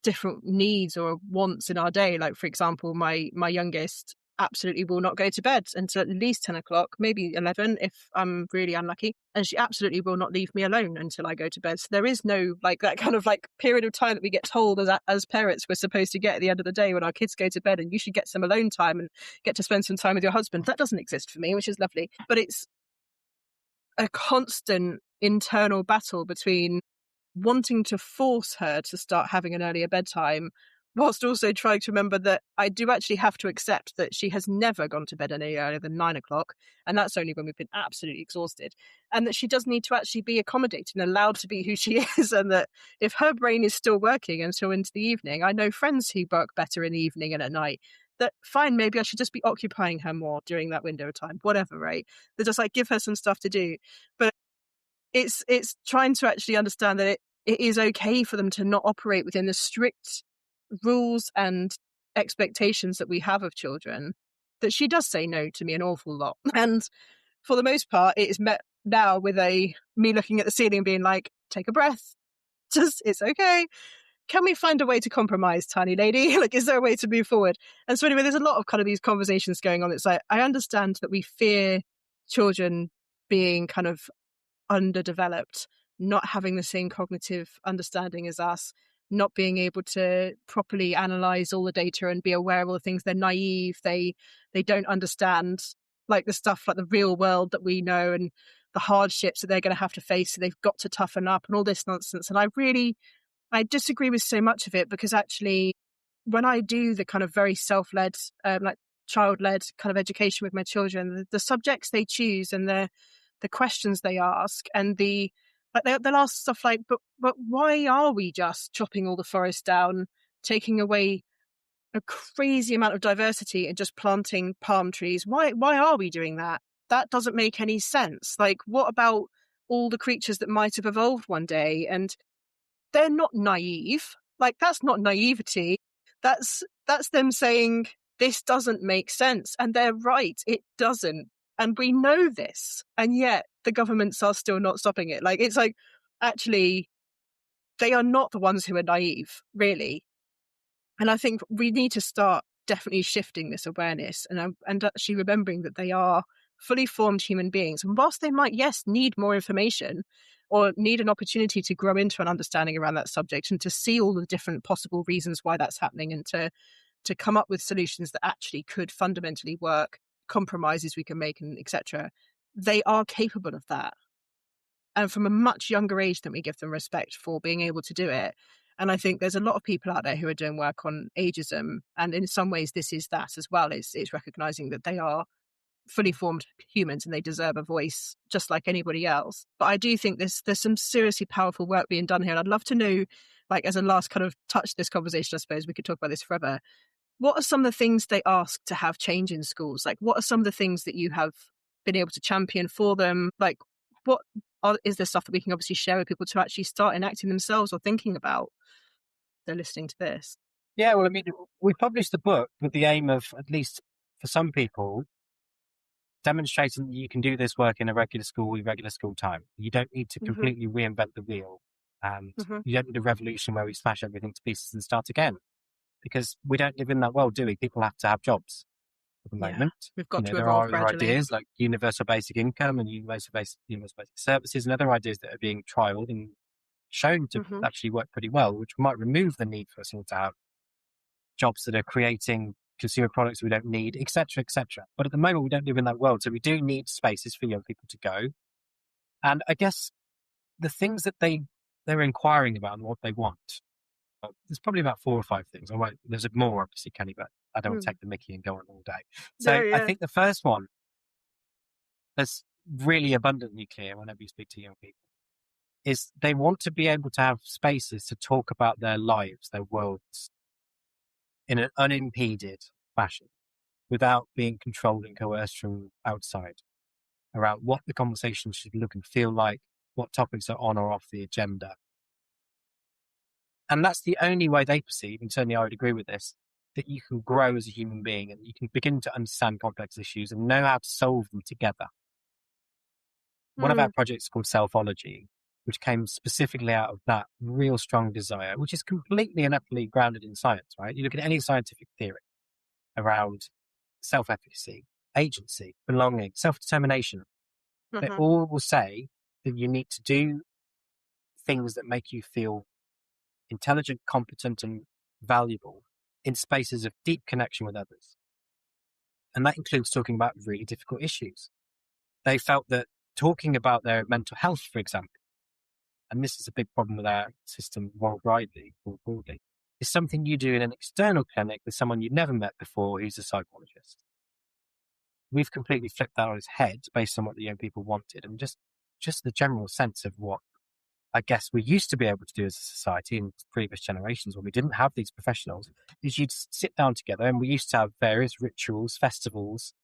different needs or wants in our day. Like, for example, my youngest absolutely will not go to bed until at least 10 o'clock, maybe 11 if I'm really unlucky. And she absolutely will not leave me alone until I go to bed. So there is no like that kind of like period of time that we get told as parents we're supposed to get at the end of the day when our kids go to bed, and you should get some alone time and get to spend some time with your husband. That doesn't exist for me, which is lovely. But it's a constant internal battle between wanting to force her to start having an earlier bedtime, whilst also trying to remember that I do actually have to accept that she has never gone to bed any earlier than 9 o'clock. And that's only when we've been absolutely exhausted. And that she does need to actually be accommodated and allowed to be who she is. And that if her brain is still working until into the evening, I know friends who work better in the evening and at night, that fine, maybe I should just be occupying her more during that window of time, whatever, right? That just like give her some stuff to do. But it's trying to actually understand that it is okay for them to not operate within the strict rules and expectations that we have of children, that she does say no to me an awful lot. And for the most part, it is met now with me looking at the ceiling and being like, take a breath, just, it's okay, can we find a way to compromise, tiny lady? Like, is there a way to move forward? And so anyway, there's a lot of kind of these conversations going on. It's like, I understand that we fear children being kind of underdeveloped, not having the same cognitive understanding as us, not being able to properly analyze all the data and be aware of all the things. They're naive. They don't understand like the stuff like the real world that we know and the hardships that they're going to have to face. So they've got to toughen up and all this nonsense. And I disagree with so much of it, because actually when I do the kind of very self-led, like child-led kind of education with my children, the subjects they choose and the questions they ask, and they'll ask stuff like, but why are we just chopping all the forest down, taking away a crazy amount of diversity and just planting palm trees? Why are we doing that? That doesn't make any sense. Like, what about all the creatures that might have evolved one day? And they're not naive. Like, that's not naivety. That's them saying this doesn't make sense. And they're right. It doesn't. And we know this. And yet the governments are still not stopping it. Like, it's like, actually, they are not the ones who are naive, really. And I think we need to start definitely shifting this awareness and actually remembering that they are fully formed human beings. And whilst they might, yes, need more information or need an opportunity to grow into an understanding around that subject and to see all the different possible reasons why that's happening and to come up with solutions that actually could fundamentally work, compromises we can make, and etc., they are capable of that. And from a much younger age than we give them respect for being able to do it. And I think there's a lot of people out there who are doing work on ageism. And in some ways, this is that as well. It's recognizing that they are fully formed humans and they deserve a voice just like anybody else. But I do think there's some seriously powerful work being done here. And I'd love to know, like, as a last kind of touch this conversation, I suppose we could talk about this forever. What are some of the things they ask to have change in schools? Like, what are some of the things that you have been able to champion for them? Like, what is there stuff that we can obviously share with people to actually start enacting themselves or thinking about? They're listening to this. Yeah, well, I mean, we published the book with the aim of, at least for some people, demonstrating that you can do this work in a regular school with regular school time. You don't need to completely reinvent the wheel, and you don't need a revolution where we smash everything to pieces and start again, because we don't live in that world, do we? People have to have jobs at the moment. We've got to there evolve are gradually. ideas like universal basic income and universal basic services and other ideas that are being trialed and shown to actually work pretty well, which might remove the need for us all to have jobs that are creating consumer products we don't need, etc., etc. But at the moment, we don't live in that world. So we do need spaces for young people to go. And I guess the things that they're inquiring about and what they want, there's probably about 4 or 5 things. There's more, obviously, Kenny, but I don't want to take the mickey and go on all day. So I think the first one that's really abundantly clear whenever you speak to young people is they want to be able to have spaces to talk about their lives, their worlds, in an unimpeded fashion, without being controlled and coerced from outside around what the conversation should look and feel like, what topics are on or off the agenda. And that's the only way they perceive, and certainly I would agree with this, that you can grow as a human being and you can begin to understand complex issues and know how to solve them together. One of our projects is called Selfology, which came specifically out of that real strong desire, which is completely and utterly grounded in science, right? You look at any scientific theory around self-efficacy, agency, belonging, self-determination. They all will say that you need to do things that make you feel intelligent, competent, and valuable in spaces of deep connection with others. And that includes talking about really difficult issues. They felt that talking about their mental health, for example, and this is a big problem with our system worldwide, broadly, is something you do in an external clinic with someone you've never met before who's a psychologist. We've completely flipped that on its head based on what the young people wanted, and just the general sense of what I guess we used to be able to do as a society in previous generations when we didn't have these professionals, is you'd sit down together, and we used to have various rituals, festivals,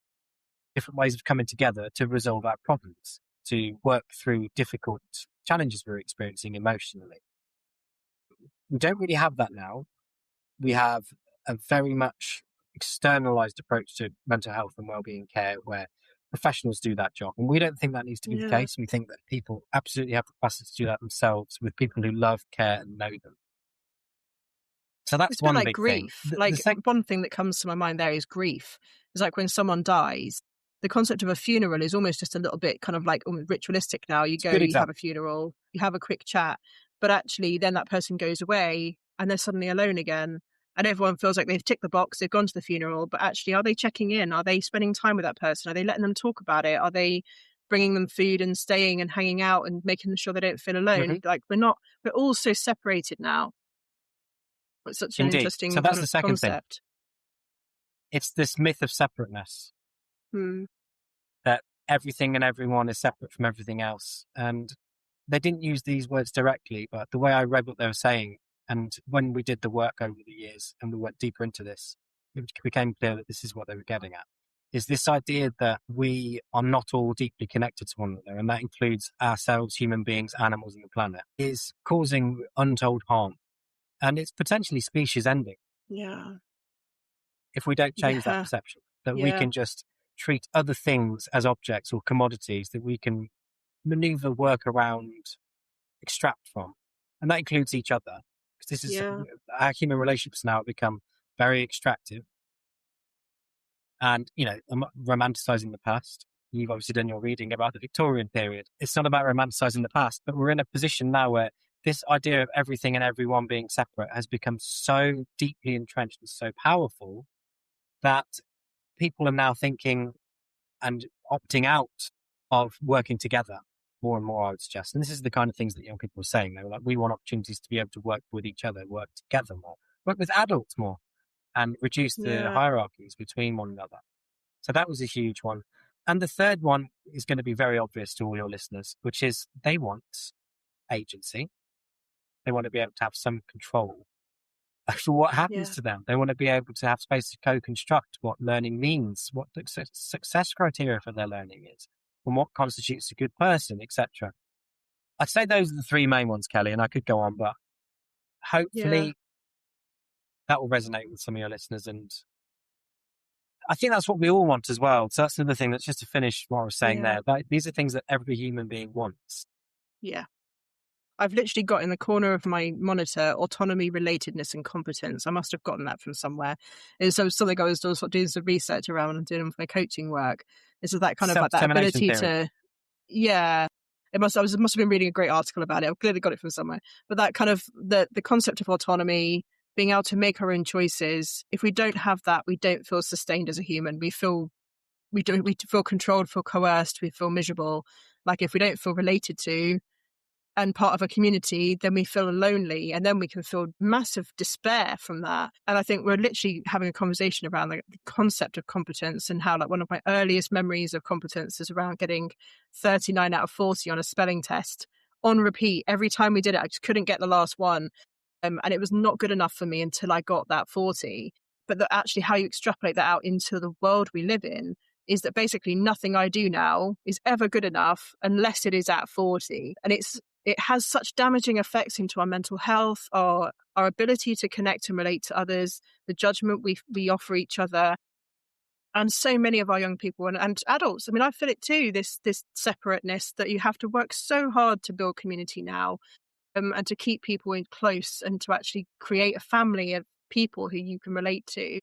different ways of coming together to resolve our problems, to work through difficult challenges we're experiencing emotionally. We don't really have that now. We have a very much externalized approach to mental health and wellbeing care where professionals do that job. And we don't think that needs to be the case. We think that people absolutely have the capacity to do that themselves with people who love, care, and know them. So that's It's a bit one like big thing. grief. Like one thing that comes to my mind there is grief. It's like when someone dies, the concept of a funeral is almost just a little bit kind of like almost ritualistic now. You It's a go, good you have a example. funeral, you have a quick chat, but actually then that person goes away and they're suddenly alone again. And everyone feels like they've ticked the box, they've gone to the funeral, but actually, are they checking in? Are they spending time with that person? Are they letting them talk about it? Are they bringing them food and staying and hanging out and making sure they don't feel alone? Like we're all so separated now. It's such an Indeed. So interesting that's kind the of second thing. concept. It's this myth of separateness, Hmm. that everything and everyone is separate from everything else. And they didn't use these words directly, but the way I read what they were saying, and when we did the work over the years and we went deeper into this, it became clear that this is what they were getting at, is this idea that we are not all deeply connected to one another, and that includes ourselves, human beings, animals, and the planet, is causing untold harm. And it's potentially species ending Yeah. if we don't change that Yeah. perception, that we Yeah. can just treat other things as objects or commodities that we can maneuver, work around, extract from. And that includes each other. Because this is Yeah. our human relationships now have become very extractive and, romanticizing the past. You've obviously done your reading about the Victorian period. It's not about romanticizing the past, but we're in a position now where this idea of everything and everyone being separate has become so deeply entrenched and so powerful that people are now thinking and opting out of working together more and more, I would suggest. And this is the kind of things that young people are saying. They were like, we want opportunities to be able to work with each other, work together more, work with adults more, and reduce the Yeah. hierarchies between one another. So that was a huge one. And the third one is going to be very obvious to all your listeners, which is they want agency. They want to be able to have some control for what happens Yeah. to them. They want to be able to have space to co-construct what learning means, what the success criteria for their learning is, and what constitutes a good person, etc. I'd say those are the three main ones, Kelly, and I could go on, but Yeah. hopefully that will resonate with some of your listeners. And I think that's what we all want as well. So that's another thing. That's just to finish what I was saying Yeah. there. These are things that every human being wants. Yeah. I've literally got in the corner of my monitor autonomy, relatedness, and competence. I must have gotten that from somewhere. It's something I was sort of doing some research around and doing my coaching work. It's that kind of like that Self-determination ability theory. to, yeah. Must have been reading a great article about it. I've clearly got it from somewhere. But that kind of the concept of autonomy, being able to make our own choices. If we don't have that, we don't feel sustained as a human. We feel controlled, feel coerced, we feel miserable. Like if we don't feel related to and part of a community, then we feel lonely, and then we can feel massive despair from that. And I think we're literally having a conversation around the concept of competence, and how like one of my earliest memories of competence is around getting 39 out of 40 on a spelling test on repeat. Every time we did it, I just couldn't get the last one. And it was not good enough for me until I got that 40. But actually how you extrapolate that out into the world we live in is that basically nothing I do now is ever good enough unless it is at 40. And it has such damaging effects into our mental health, our ability to connect and relate to others, the judgment we offer each other. And so many of our young people and adults, I mean, I feel it too, this separateness, that you have to work so hard to build community now, and to keep people in close, and to actually create a family of people who you can relate to.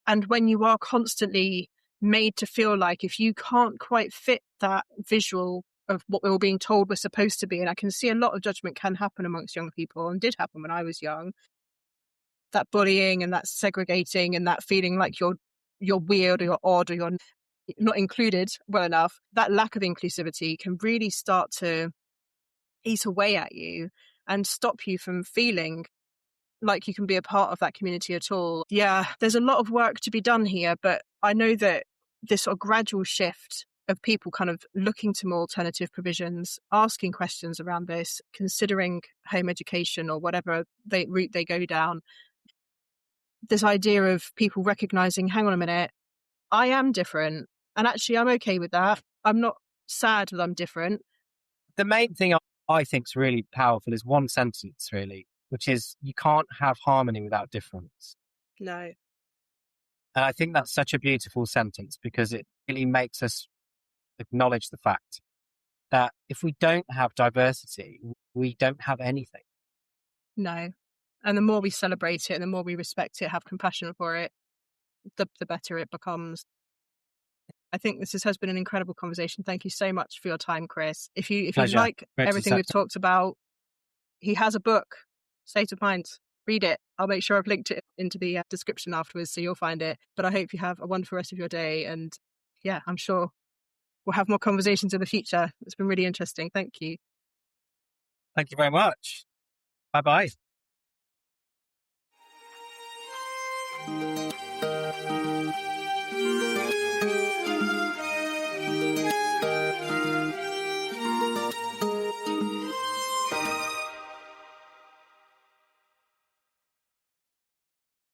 And when you are constantly made to feel like if you can't quite fit that visual of what we were being told we're supposed to be, and I can see a lot of judgment can happen amongst young people, and did happen when I was young, that bullying and that segregating and that feeling like you're weird or you're odd or you're not included well enough, that lack of inclusivity can really start to eat away at you and stop you from feeling like you can be a part of that community at all. Yeah, there's a lot of work to be done here, but I know that this sort of gradual shift of people kind of looking to more alternative provisions, asking questions around this, considering home education or whatever route they go down, this idea of people recognizing, hang on a minute, I am different. And actually, I'm okay with that. I'm not sad that I'm different. The main thing I think is really powerful is one sentence, really, which is you can't have harmony without difference. No. And I think that's such a beautiful sentence because it really makes us acknowledge the fact that if we don't have diversity, we don't have anything. No. And the more we celebrate it and the more we respect it, have compassion for it, the better it becomes. I think this has been an incredible conversation. Thank you so much for your time, Chris. If you Pleasure. like Great to everything we've chat. talked about, he has a book, State of Mind. Read it. I'll make sure I've linked it into the description afterwards so you'll find it. But I hope you have a wonderful rest of your day. And yeah, I'm sure we'll have more conversations in the future. It's been really interesting. Thank you. Thank you very much. Bye-bye.